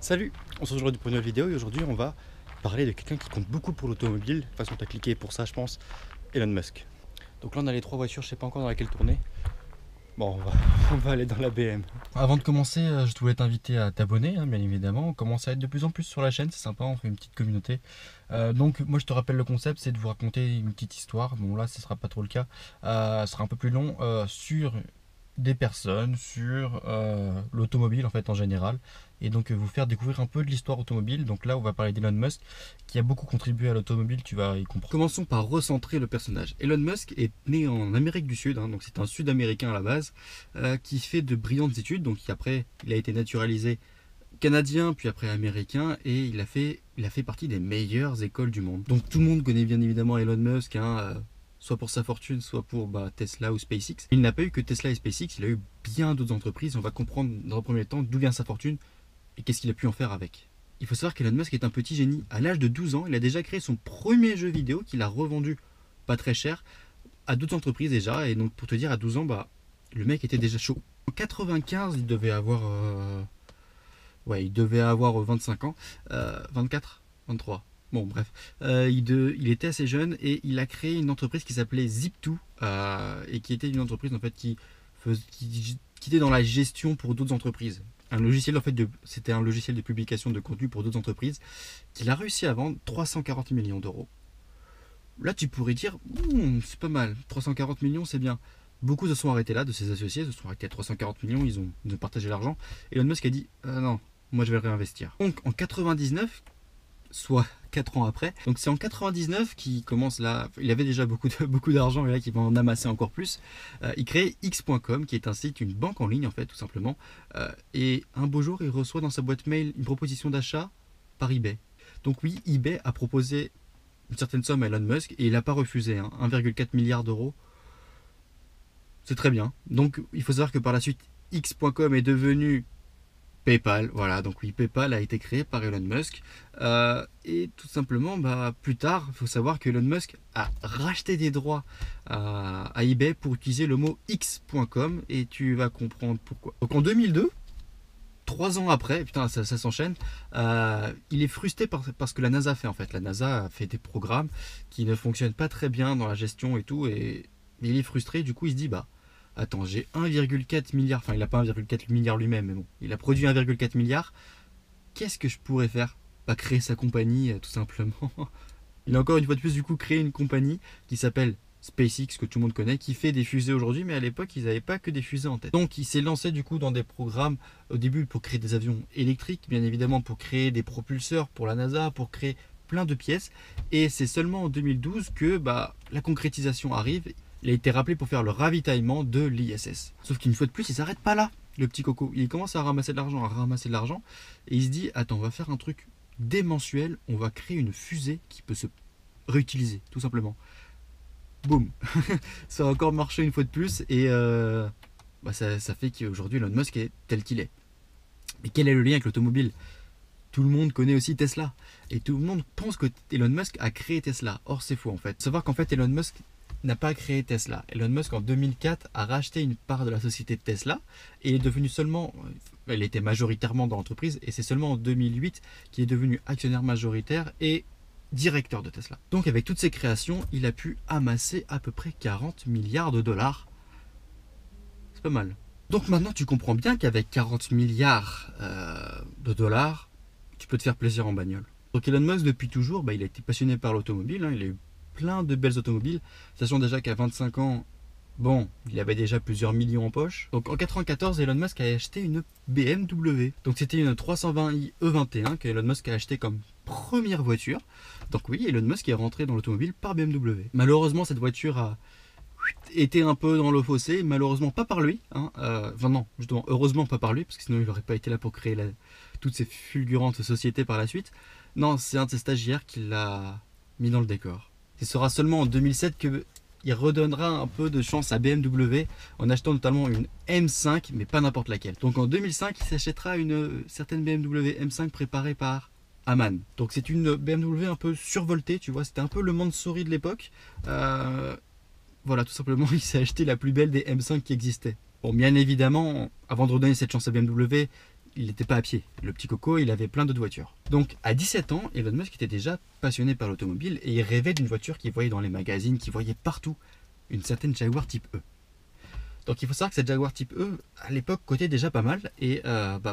Salut, on se retrouve aujourd'hui pour une nouvelle vidéo et aujourd'hui on va parler de quelqu'un qui compte beaucoup pour l'automobile. De toute façon t'as cliqué pour ça je pense, Elon Musk. Donc là on a les trois voitures, je sais pas encore dans laquelle tourner. Bon on va aller dans la BM. Avant de commencer, je voulais t'inviter à t'abonner, bien évidemment. On commence à être de plus en plus sur la chaîne, c'est sympa, on fait une petite communauté. Donc moi je te rappelle le concept, c'est de vous raconter une petite histoire. Bon là ce sera pas trop le cas, ce sera un peu plus long sur des personnes, sur l'automobile en fait en général, et donc vous faire découvrir un peu de l'histoire automobile. Donc là on va parler d'Elon Musk qui a beaucoup contribué à l'automobile, tu vas y comprendre. Commençons par recentrer le personnage. Elon Musk est né en Amérique du Sud, donc c'est un Sud-Américain à la base, qui fait de brillantes études, donc après il a été naturalisé canadien, puis après américain, et il a fait partie des meilleures écoles du monde. Donc tout le monde connaît bien évidemment Elon Musk, soit pour sa fortune, soit pour Tesla ou SpaceX. Il n'a pas eu que Tesla et SpaceX, il a eu bien d'autres entreprises. On va comprendre dans le premier temps d'où vient sa fortune et qu'est-ce qu'il a pu en faire avec. Il faut savoir qu'Elon Musk est un petit génie. À l'âge de 12 ans, il a déjà créé son premier jeu vidéo qu'il a revendu pas très cher à d'autres entreprises déjà. Et donc pour te dire, à 12 ans, le mec était déjà chaud. En 95, il devait avoir... il devait avoir 25 ans. 24, 23. Bon, bref, il était assez jeune et il a créé une entreprise qui s'appelait Zip2 et qui était une entreprise en fait qui était dans la gestion pour d'autres entreprises. Un logiciel en fait c'était un logiciel de publication de contenu pour d'autres entreprises qu'il a réussi à vendre 340 millions d'euros. Là, tu pourrais dire, c'est pas mal, 340 millions, c'est bien. Beaucoup se sont arrêtés là, de ses associés, se sont arrêtés à 340 millions, ils ont partagé l'argent. Elon Musk a dit, non, moi je vais le réinvestir. Donc en 99, soit 4 ans après. Donc c'est en 99 qu'il commence là, il avait déjà beaucoup d'argent et là qu'il va en amasser encore plus. Il crée X.com qui est un site, une banque en ligne en fait tout simplement. Et un beau jour il reçoit dans sa boîte mail une proposition d'achat par eBay. Donc oui, eBay a proposé une certaine somme à Elon Musk et il n'a pas refusé, 1,4 milliard d'euros. C'est très bien. Donc il faut savoir que par la suite X.com est devenu PayPal, voilà, donc oui, PayPal a été créé par Elon Musk. Et tout simplement, plus tard, il faut savoir que Elon Musk a racheté des droits à eBay pour utiliser le mot X.com et tu vas comprendre pourquoi. Donc en 2002, 3 ans après, putain, ça s'enchaîne, il est frustré parce que la NASA fait en fait. La NASA a fait des programmes qui ne fonctionnent pas très bien dans la gestion et tout, et il est frustré, du coup il se dit, attends, j'ai 1,4 milliard, enfin il n'a pas 1,4 milliard lui-même, mais bon, il a produit 1,4 milliard. Qu'est-ce que je pourrais faire? Créer sa compagnie, tout simplement. Il a encore une fois de plus du coup créé une compagnie qui s'appelle SpaceX, que tout le monde connaît, qui fait des fusées aujourd'hui, mais à l'époque ils n'avaient pas que des fusées en tête. Donc il s'est lancé du coup dans des programmes au début pour créer des avions électriques, bien évidemment pour créer des propulseurs pour la NASA, pour créer plein de pièces. Et c'est seulement en 2012 que la concrétisation arrive. Il a été rappelé pour faire le ravitaillement de l'ISS. Sauf qu'une fois de plus, il s'arrête pas là, le petit coco. Il commence à ramasser de l'argent, et il se dit, attends, on va faire un truc démensuel, on va créer une fusée qui peut se réutiliser, tout simplement. Boum. Ça a encore marché une fois de plus, et ça fait qu'aujourd'hui, Elon Musk est tel qu'il est. Mais quel est le lien avec l'automobile? Tout le monde connaît aussi Tesla, et tout le monde pense que Elon Musk a créé Tesla. Or, c'est faux en fait. Faut savoir qu'en fait, Elon Musk n'a pas créé Tesla. Elon Musk en 2004 a racheté une part de la société de Tesla et est devenu seulement, elle était majoritairement dans l'entreprise, et c'est seulement en 2008 qu'il est devenu actionnaire majoritaire et directeur de Tesla. Donc avec toutes ces créations, il a pu amasser à peu près 40 milliards de dollars. C'est pas mal. Donc maintenant tu comprends bien qu'avec 40 milliards de dollars, tu peux te faire plaisir en bagnole. Donc Elon Musk depuis toujours, il a été passionné par l'automobile, il a eu plein de belles automobiles, sachant déjà qu'à 25 ans, il avait déjà plusieurs millions en poche. Donc en 94, Elon Musk a acheté une BMW. Donc c'était une 320i E21 que Elon Musk a acheté comme première voiture. Donc oui, Elon Musk est rentré dans l'automobile par BMW. Malheureusement, cette voiture a été un peu dans le fossé, malheureusement pas par lui. Non, justement, heureusement pas par lui, parce que sinon il n'aurait pas été là pour créer toutes ces fulgurantes sociétés par la suite. Non, c'est un de ses stagiaires qui l'a mis dans le décor. Ce sera seulement en 2007 qu'il redonnera un peu de chance à BMW en achetant notamment une M5, mais pas n'importe laquelle. Donc en 2005, il s'achètera une certaine BMW M5 préparée par Aman. Donc c'est une BMW un peu survoltée, tu vois, c'était un peu le Mansouri de l'époque. Voilà, tout simplement, il s'est acheté la plus belle des M5 qui existaient. Bon, bien évidemment, avant de redonner cette chance à BMW, il n'était pas à pied. Le petit coco, il avait plein d'autres voitures. Donc à 17 ans, Elon Musk était déjà passionné par l'automobile et il rêvait d'une voiture qu'il voyait dans les magazines, qu'il voyait partout, une certaine Jaguar Type E. Donc il faut savoir que cette Jaguar Type E, à l'époque, cotait déjà pas mal. Et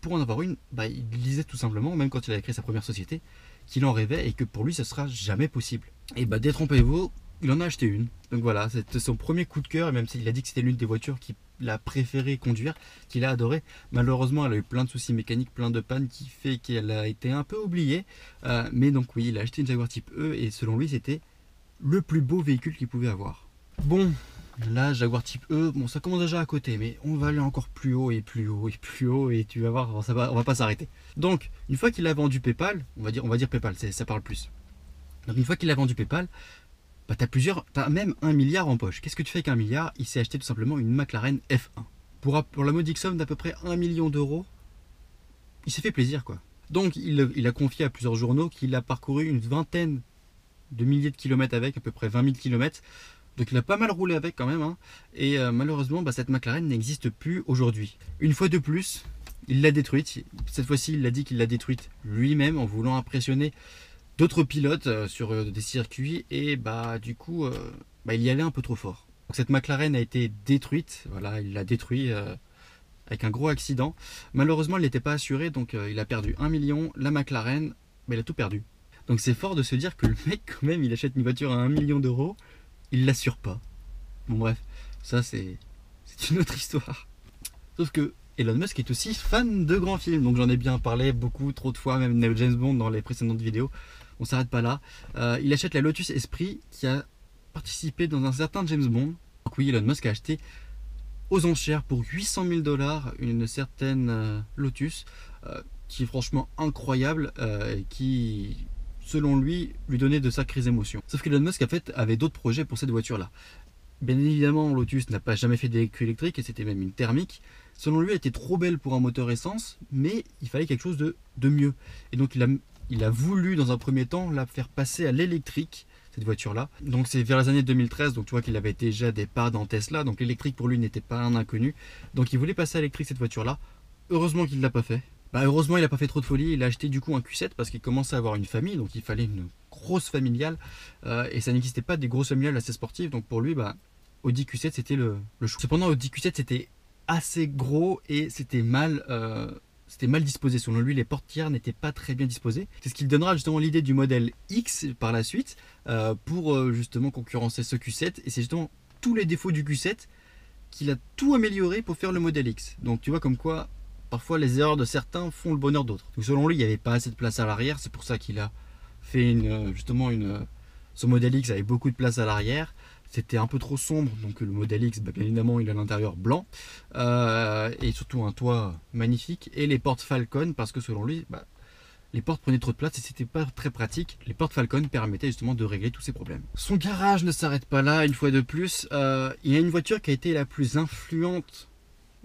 pour en avoir une, il disait tout simplement, même quand il a créé sa première société, qu'il en rêvait et que pour lui, ce sera jamais possible. Et détrompez-vous, il en a acheté une. Donc voilà, c'était son premier coup de cœur. Et même s'il a dit que c'était l'une des voitures qu'il a préféré conduire, qu'il a adoré. Malheureusement, elle a eu plein de soucis mécaniques, plein de pannes, qui fait qu'elle a été un peu oubliée. Mais donc oui, il a acheté une Jaguar Type E et selon lui, c'était le plus beau véhicule qu'il pouvait avoir. Bon, là, Jaguar Type E, bon, ça commence déjà à côté, mais on va aller encore plus haut et plus haut et plus haut, et tu vas voir, on va pas s'arrêter. Donc, une fois qu'il a vendu PayPal, on va dire PayPal, ça parle plus. Donc, une fois qu'il a vendu PayPal, t'as même 1 milliard en poche. Qu'est-ce que tu fais avec 1 milliard? Il s'est acheté tout simplement une McLaren F1. Pour la modique somme d'à peu près 1 million d'euros, il s'est fait plaisir, quoi. Donc, il a confié à plusieurs journaux qu'il a parcouru une vingtaine de milliers de kilomètres avec, à peu près 20 000 kilomètres. Donc il a pas mal roulé avec quand même, hein. Et malheureusement, cette McLaren n'existe plus aujourd'hui. Une fois de plus, il l'a détruite. Cette fois-ci, il a dit qu'il l'a détruite lui-même en voulant impressionner d'autres pilotes sur des circuits. Et du coup, il y allait un peu trop fort. Donc, cette McLaren a été détruite. Voilà, il l'a détruit avec un gros accident. Malheureusement, elle n'était pas assurée, donc il a perdu 1 million. La McLaren, il a tout perdu. Donc c'est fort de se dire que le mec, quand même, il achète une voiture à 1 million d'euros. Il l'assure pas. Bon bref, ça c'est une autre histoire. Sauf que Elon Musk est aussi fan de grands films, donc j'en ai bien parlé beaucoup, trop de fois, même James Bond dans les précédentes vidéos. On s'arrête pas là. Il achète la Lotus Esprit qui a participé dans un certain James Bond. Donc oui, Elon Musk a acheté aux enchères pour 800 000 $ une certaine Lotus qui est franchement incroyable, qui selon lui donnait de sacrées émotions. Sauf qu'Elon Musk en fait avait d'autres projets pour cette voiture là. Bien évidemment, Lotus n'a pas jamais fait de véhicule électrique et c'était même une thermique. Selon lui, elle était trop belle pour un moteur essence, mais il fallait quelque chose de mieux. Et donc il a voulu dans un premier temps la faire passer à l'électrique, cette voiture-là. Donc c'est vers les années 2013, donc tu vois qu'il avait déjà des pas dans Tesla, donc l'électrique pour lui n'était pas un inconnu. Donc il voulait passer à l'électrique cette voiture-là. Heureusement qu'il ne l'a pas fait. Heureusement, il n'a pas fait trop de folie. Il a acheté du coup un Q7 parce qu'il commençait à avoir une famille, donc il fallait une grosse familiale. Et ça n'existait pas des grosses familiales assez sportives, donc pour lui, Audi Q7 c'était le choix. Cependant, Audi Q7 c'était assez gros et c'était mal disposé. Selon lui, les portières n'étaient pas très bien disposées. C'est ce qui donnera justement l'idée du modèle X par la suite pour justement concurrencer ce Q7. Et c'est justement tous les défauts du Q7 qu'il a tout amélioré pour faire le modèle X. Donc tu vois comme quoi parfois les erreurs de certains font le bonheur d'autres. Donc selon lui, il n'y avait pas assez de place à l'arrière. C'est pour ça qu'il a fait son modèle X avec beaucoup de place à l'arrière. C'était un peu trop sombre, donc le modèle X, bien évidemment, il a l'intérieur blanc. Et surtout un toit magnifique. Et les portes Falcon, parce que selon lui, les portes prenaient trop de place et c'était pas très pratique. Les portes Falcon permettaient justement de régler tous ces problèmes. Son garage ne s'arrête pas là, une fois de plus. Il y a une voiture qui a été la plus influente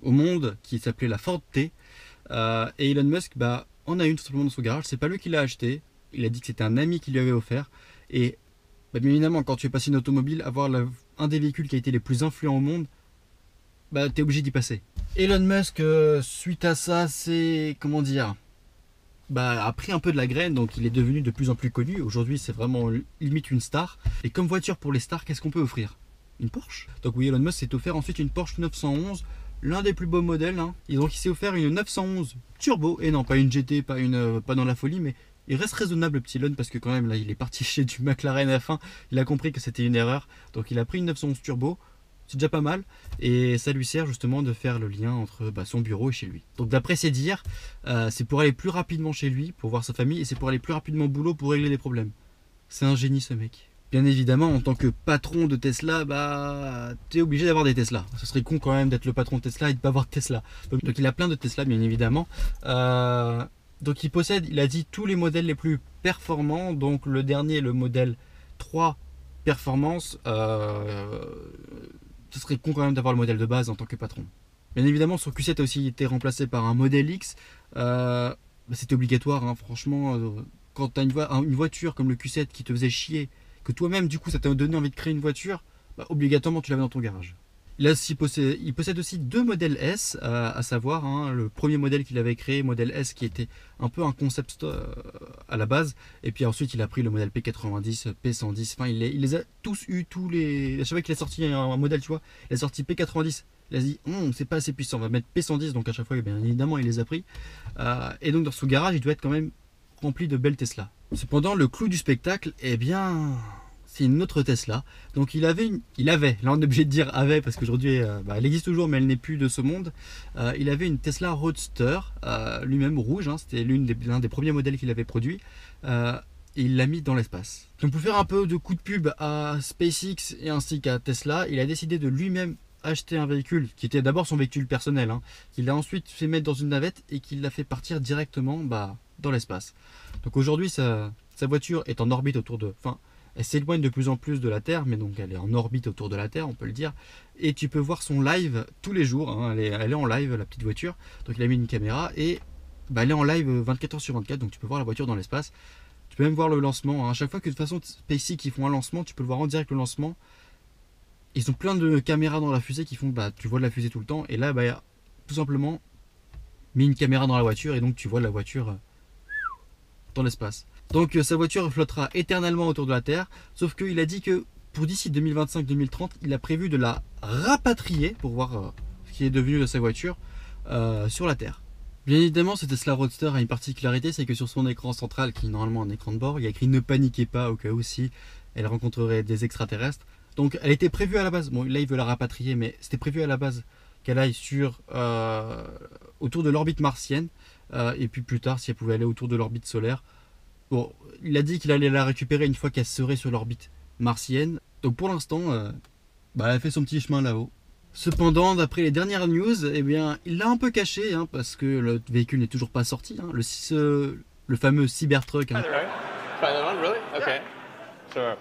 au monde, qui s'appelait la Ford T. Et Elon Musk en a une tout simplement dans son garage. C'est pas lui qui l'a acheté. Il a dit que c'était un ami qui lui avait offert. Et bien évidemment, quand tu es passionné d'automobile, avoir un des véhicules qui a été les plus influents au monde, t'es obligé d'y passer. Elon Musk, suite à ça, c'est comment dire, a pris un peu de la graine, donc il est devenu de plus en plus connu. Aujourd'hui, c'est vraiment limite une star. Et comme voiture pour les stars, qu'est-ce qu'on peut offrir? Une Porsche. Donc oui, Elon Musk s'est offert ensuite une Porsche 911, l'un des plus beaux modèles. Et donc il s'est offert une 911 turbo, et non pas une GT, pas dans la folie, mais il reste raisonnable, le petit Elon, parce que quand même là il est parti chez du McLaren F1, il a compris que c'était une erreur, donc il a pris une 911 turbo, c'est déjà pas mal, et ça lui sert justement de faire le lien entre son bureau et chez lui. Donc d'après ses dires, c'est pour aller plus rapidement chez lui, pour voir sa famille, et c'est pour aller plus rapidement au boulot pour régler des problèmes. C'est un génie ce mec. Bien évidemment, en tant que patron de Tesla, t'es obligé d'avoir des Tesla. Ce serait con quand même d'être le patron de Tesla et de pas avoir de Tesla. Donc il a plein de Tesla, bien évidemment. Donc il possède, il a dit, tous les modèles les plus performants. Donc le dernier, le modèle 3 Performance, ce serait con quand même d'avoir le modèle de base en tant que patron. Bien évidemment, son Q7 a aussi été remplacé par un modèle X. C'était obligatoire, hein, franchement. Quand tu as une voiture comme le Q7 qui te faisait chier, que toi-même du coup ça t'a donné envie de créer une voiture, obligatoirement tu l'avais dans ton garage. Il possède aussi deux modèles S, à savoir hein, le premier modèle qu'il avait créé, modèle S, qui était un peu un concept à la base, et puis ensuite il a pris le modèle P90, P110, enfin il les a tous eu, à chaque fois qu'il a sorti un modèle, tu vois, il a sorti P90, il a dit c'est pas assez puissant, on va mettre P110, donc à chaque fois bien évidemment il les a pris, et donc dans son garage il doit être quand même rempli de belles Tesla. Cependant le clou du spectacle, eh bien... c'est une autre Tesla. Donc il avait, là on est obligé de dire avait parce qu'aujourd'hui elle existe toujours mais elle n'est plus de ce monde. Il avait une Tesla Roadster, lui-même rouge, hein, c'était l'un des premiers modèles qu'il avait produit. Et il l'a mis dans l'espace. Donc pour faire un peu de coup de pub à SpaceX et ainsi qu'à Tesla, il a décidé de lui-même acheter un véhicule qui était d'abord son véhicule personnel, hein, qu'il a ensuite fait mettre dans une navette et qu'il l'a fait partir directement dans l'espace. Donc aujourd'hui sa voiture est en orbite autour de... elle s'éloigne de plus en plus de la Terre, mais donc elle est en orbite autour de la Terre, on peut le dire. Et tu peux voir son live tous les jours, hein, elle est en live, la petite voiture. Donc il a mis une caméra et elle est en live 24h/24, donc tu peux voir la voiture dans l'espace. Tu peux même voir le lancement, hein. À chaque fois que de toute façon SpaceX ils font un lancement, tu peux le voir en direct le lancement. Ils ont plein de caméras dans la fusée qui font, tu vois la fusée tout le temps. Et là, tout simplement, mis une caméra dans la voiture et donc tu vois la voiture dans l'espace. Donc sa voiture flottera éternellement autour de la Terre, sauf qu'il a dit que pour d'ici 2025-2030, il a prévu de la rapatrier pour voir ce qui est devenu de sa voiture sur la Terre. Bien évidemment, cette Tesla Roadster a une particularité, c'est que sur son écran central, qui est normalement un écran de bord, il y a écrit « Ne paniquez pas » au cas où si elle rencontrerait des extraterrestres. Donc elle était prévue à la base, bon là il veut la rapatrier, mais c'était prévu à la base qu'elle aille autour de l'orbite martienne, et puis plus tard si elle pouvait aller autour de l'orbite solaire. Bon, il a dit qu'il allait la récupérer une fois qu'elle serait sur l'orbite martienne. Donc pour l'instant, elle fait son petit chemin là-haut. Cependant, d'après les dernières news, eh bien, il l'a un peu caché, hein, parce que le véhicule n'est toujours pas sorti. Hein, le fameux Cybertruck. Hein. Really? Okay. Sure.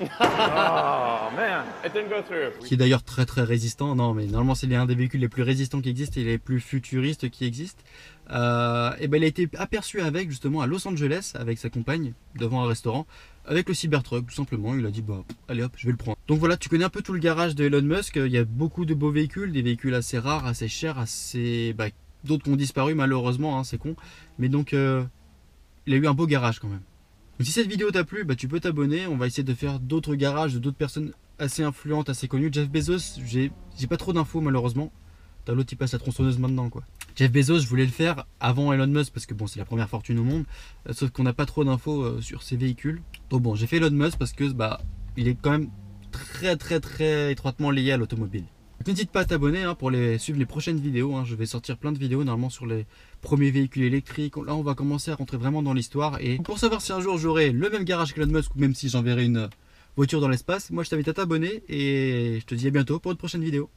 Oh man, it didn't go through. Qui est d'ailleurs très très résistant. Non, mais normalement c'est l'un des véhicules les plus résistants qui existent et les plus futuristes qui existent. Il a été aperçu justement à Los Angeles avec sa compagne devant un restaurant avec le Cybertruck tout simplement. Il a dit allez hop, je vais le prendre. Donc voilà, tu connais un peu tout le garage de Elon Musk. Il y a beaucoup de beaux véhicules, des véhicules assez rares, assez chers, d'autres qui ont disparu malheureusement, hein, c'est con. Mais donc il a eu un beau garage quand même. Donc si cette vidéo t'a plu, tu peux t'abonner. On va essayer de faire d'autres garages de d'autres personnes assez influentes, assez connues. Jeff Bezos, j'ai pas trop d'infos malheureusement. T'as l'autre qui passe la tronçonneuse maintenant quoi. Jeff Bezos, je voulais le faire avant Elon Musk parce que bon, c'est la première fortune au monde. Sauf qu'on n'a pas trop d'infos sur ses véhicules. Donc bon, j'ai fait Elon Musk parce que il est quand même très très très étroitement lié à l'automobile. N'hésite pas à t'abonner pour suivre les prochaines vidéos. Hein. Je vais sortir plein de vidéos normalement sur les premiers véhicules électriques. Là, on va commencer à rentrer vraiment dans l'histoire. Et pour savoir si un jour j'aurai le même garage qu'Elon Musk ou même si j'enverrai une voiture dans l'espace, moi je t'invite à t'abonner et je te dis à bientôt pour une prochaine vidéo.